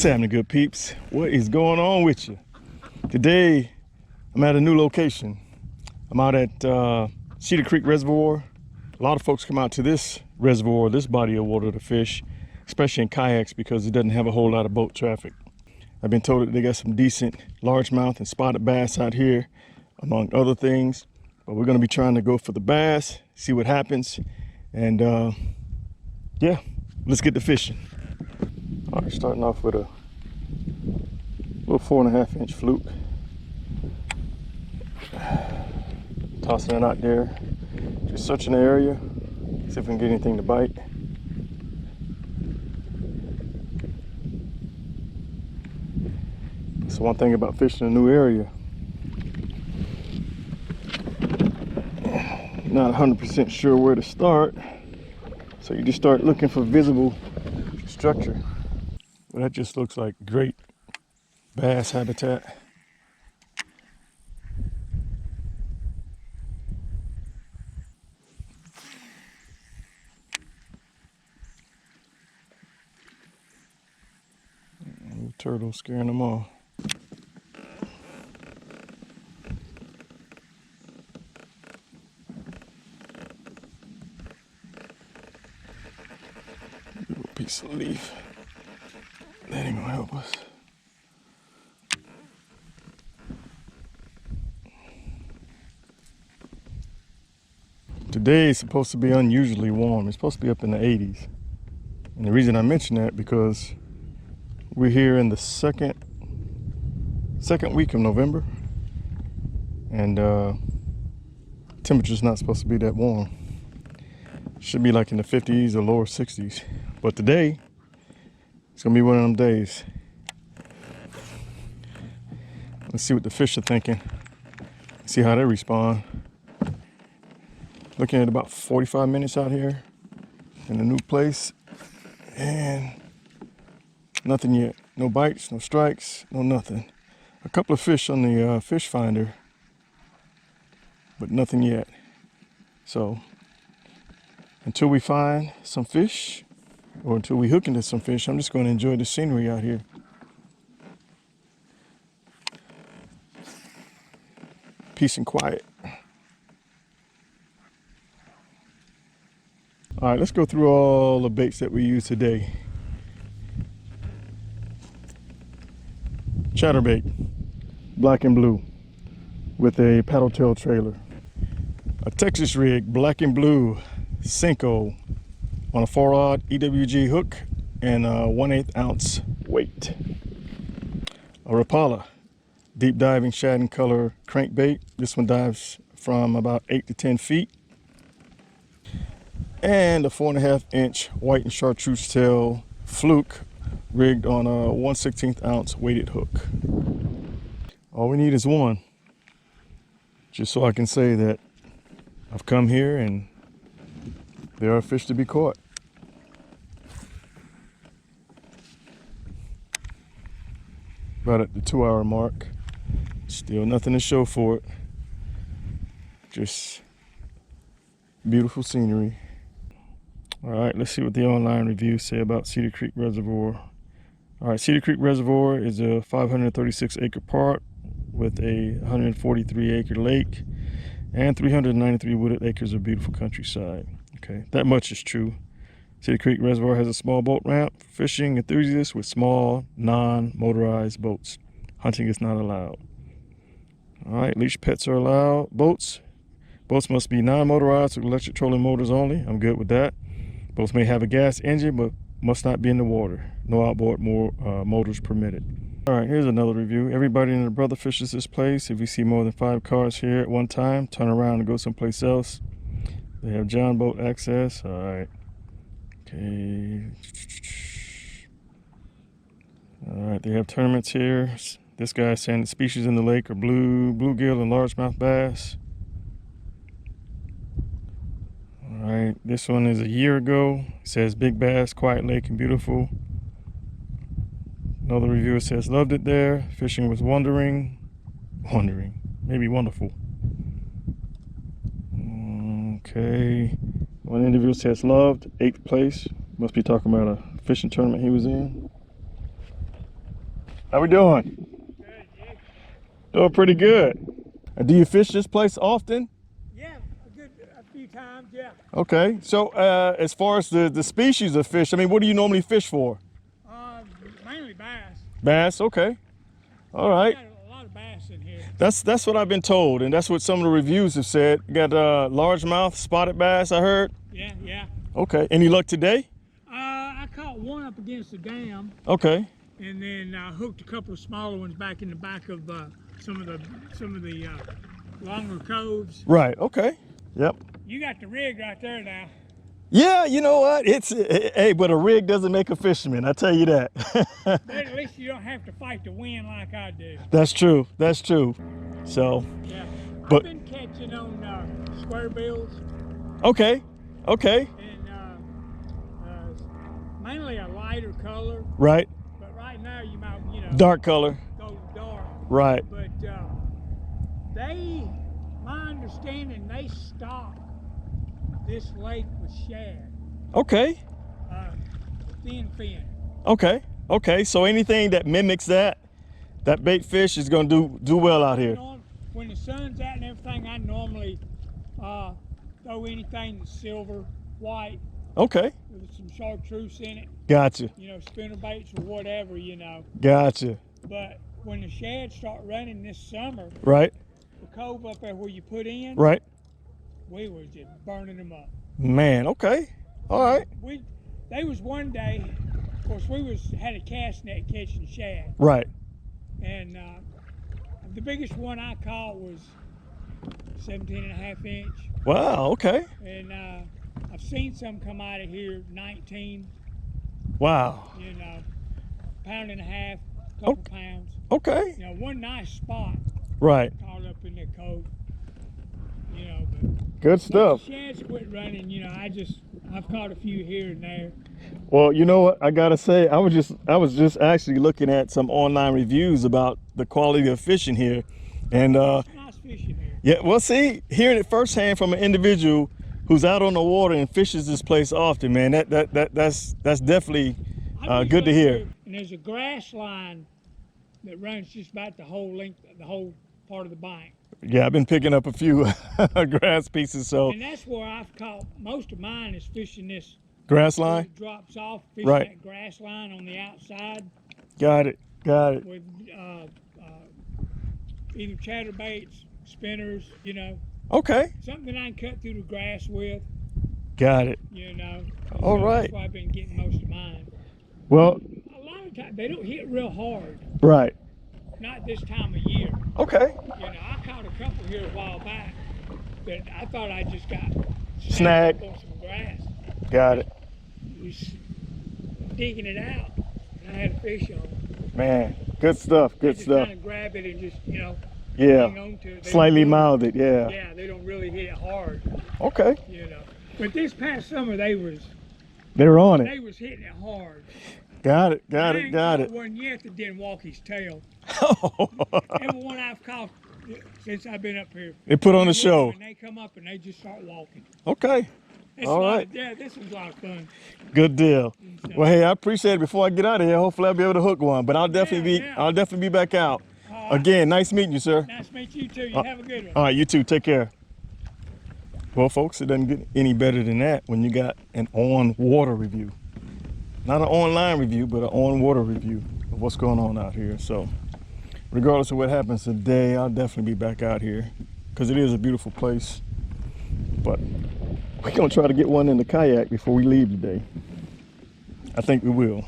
happening, good peeps? What is going on with you? Today, I'm at a new location. I'm out at Cedar Creek Reservoir. A lot of folks come out to this reservoir, this body of water to fish, especially in kayaks because it doesn't have a whole lot of boat traffic. I've been told that they got some decent largemouth and spotted bass out here, among other things. But we're gonna be trying to go for the bass, see what happens. And yeah, let's get to fishing. All right, starting off with a little 4.5 inch fluke. Tossing it out there, just searching the area, see if we can get anything to bite. That's one thing about fishing a new area. Not 100% sure where to start, so you just start looking for visible structure. Well, that just looks like great bass habitat. Little turtle scaring them off. Little piece of leaf. That ain't gonna help us. Today is supposed to be unusually warm. It's supposed to be up in the 80s. And the reason I mention that because we're here in the second week of November, and temperature's not supposed to be that warm. Should be like in the 50s or lower 60s. But today, it's gonna be one of them days. Let's see what the fish are thinking. See how they respond. Looking at about 45 minutes out here in a new place, and nothing yet. No bites, no strikes, no nothing. A couple of fish on the fish finder, but nothing yet. So until we find some fish, or until we hook into some fish, I'm just going to enjoy the scenery out here. Peace and quiet. All right, let's go through all the baits that we use today. Chatterbait, black and blue, with a paddle tail trailer. A Texas rig, black and blue, Cinco, on a 4-rod EWG hook and a 1/8 ounce weight. A Rapala, deep diving shad and color crankbait. This one dives from about 8 to 10 feet. And a 4.5 inch white and chartreuse tail fluke rigged on a 1/16 ounce weighted hook. All we need is one, just so I can say that I've come here and there are fish to be caught. About at the 2-hour mark. Still nothing to show for it. Just beautiful scenery. All right, let's see what the online reviews say about Cedar Creek Reservoir. All right, Cedar Creek Reservoir is a 536 acre park with a 143 acre lake and 393 wooded acres of beautiful countryside. Okay, that much is true. Cedar Creek Reservoir has a small boat ramp for fishing enthusiasts with small, non-motorized boats. Hunting is not allowed. All right, leash pets are allowed. Boats must be non-motorized with electric trolling motors only. I'm good with that. Boats may have a gas engine, but must not be in the water. No outboard motors permitted. All right, here's another review. Everybody and their brother fishes this place. If you see more than 5 cars here at one time, turn around and go someplace else. They have John boat access. All right. Okay. All right, they have tournaments here. This guy's saying the species in the lake are bluegill and largemouth bass. All right, this one is a year ago. It says big bass, quiet lake, and beautiful. Another reviewer says loved it there. Fishing was wondering, maybe wonderful. Okay, one individual says loved, 8th place. Must be talking about a fishing tournament he was in. How we doing? Good, yeah. Doing pretty good. Do you fish this place often? Yeah, a few times, yeah. Okay. So as far as the species of fish, I mean, what do you normally fish for? Mainly bass. Bass. Okay. All We right. got a lot of bass in here. That's what I've been told, and that's what some of the reviews have said. You got largemouth, spotted bass, I heard. Yeah, yeah. Okay. Any luck today? I caught one up against the dam, Okay. and then hooked a couple of smaller ones back in the back of some of the longer coves. Right. Okay. Yep. You got the rig right there now. Yeah, you know what? Hey, but a rig doesn't make a fisherman. I tell you that. But at least you don't have to fight the wind like I do. That's true. That's true. So. Yeah. But I've been catching on square bills. Okay. Okay. And mainly a lighter color. Right. But right now you might, Dark color. go dark. Right. But my understanding, they stock this lake with shad. Okay. Thin fin. Okay. Okay. So anything that mimics that bait fish is gonna do well out here. When the sun's out and everything, I normally throw anything that's silver, white, Okay. with some chartreuse in it. Gotcha. Spinner baits or whatever, Gotcha. But when the shad start running this summer, Right. the cove up there where you put in, Right. we was just burning them up. Man. Okay. All right. They was one day, of course, had a cast net catching shad, Right. and the biggest one I caught was 17 and a half inch, Wow. Okay. and I've seen some come out of here 19, Wow. pound and a half, couple pounds. Okay. One nice spot Right. caught up in the cove. But Good stuff. the shads quit running. I've caught a few here and there. Well, you know what I gotta say, I was just actually looking at some online reviews about the quality of fishing here, and It's nice fishing here. yeah, well, see, hearing it firsthand from an individual who's out on the water and fishes this place often, man, that's definitely good to hear. And there's a grass line that runs just about the whole length, the whole part of the bank. Yeah, I've been picking up a few grass pieces, so And that's where I've caught most of mine, is fishing this. grass Where line. it drops off, fishing Right. that grass line on the outside Got it. with either chatterbaits, spinners, Okay. something that I can cut through the grass with, Got it. All right. That's why I've been getting most of mine. Well, A lot of times they don't hit real hard, right. not this time of year. Okay. I caught a couple here a while back that I thought I just got Snagged. on some grass. Got it. Was digging it out, and I had a fish on it. Man, good stuff. Good Just stuff. kind of grab it and just, Yeah. hang on to it. They Slightly don't really- mouthed, yeah. Yeah, they don't really hit it hard, Okay. But this past summer they was They're on it. hitting it hard. Got it. Got I it. ain't Got caught it. one yet that didn't walk his tail. Every one I've caught since I've been up here. They put on the show. And they come up and they just start walking. Okay. It's All right. Yeah, this was a lot of fun. Good deal. So- Well, hey, I appreciate it. Before I get out of here, hopefully I'll be able to hook one. But I'll definitely yeah. I'll definitely be back out. All right. Again, nice meeting you, sir. Nice to meet you too. You have a good one. All right, you too. Take care. Well, folks, it doesn't get any better than that when you got an on-water review. Not an online review, but an on-water review of what's going on out here. So, regardless of what happens today, I'll definitely be back out here because it is a beautiful place. But we're going to try to get one in the kayak before we leave today. I think we will.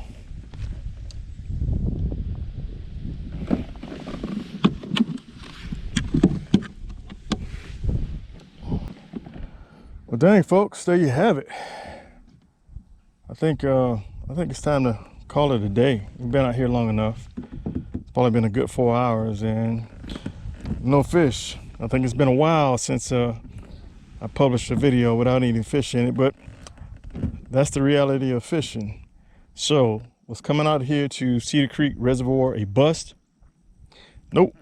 Well, dang, folks, there you have it. I think it's time to call it a day. We've been out here long enough. It's probably been a good 4 hours and no fish. I think it's been a while since I published a video without any fish in it, but that's the reality of fishing. So, was coming out here to Cedar Creek Reservoir a bust? Nope,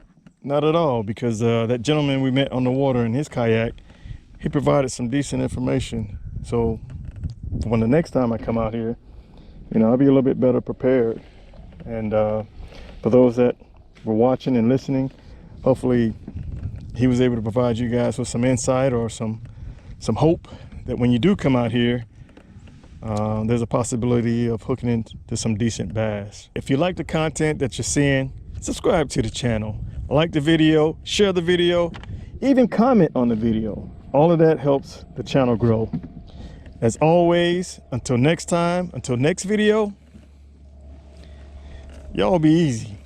not at all, because that gentleman we met on the water in his kayak, he provided some decent information. So when the next time I come out here, I'll be a little bit better prepared. And for those that were watching and listening, hopefully he was able to provide you guys with some insight or some hope that when you do come out here, there's a possibility of hooking into some decent bass. If you like the content that you're seeing, subscribe to the channel, like the video, share the video, even comment on the video. All of that helps the channel grow. As always, until next time, until next video, y'all be easy.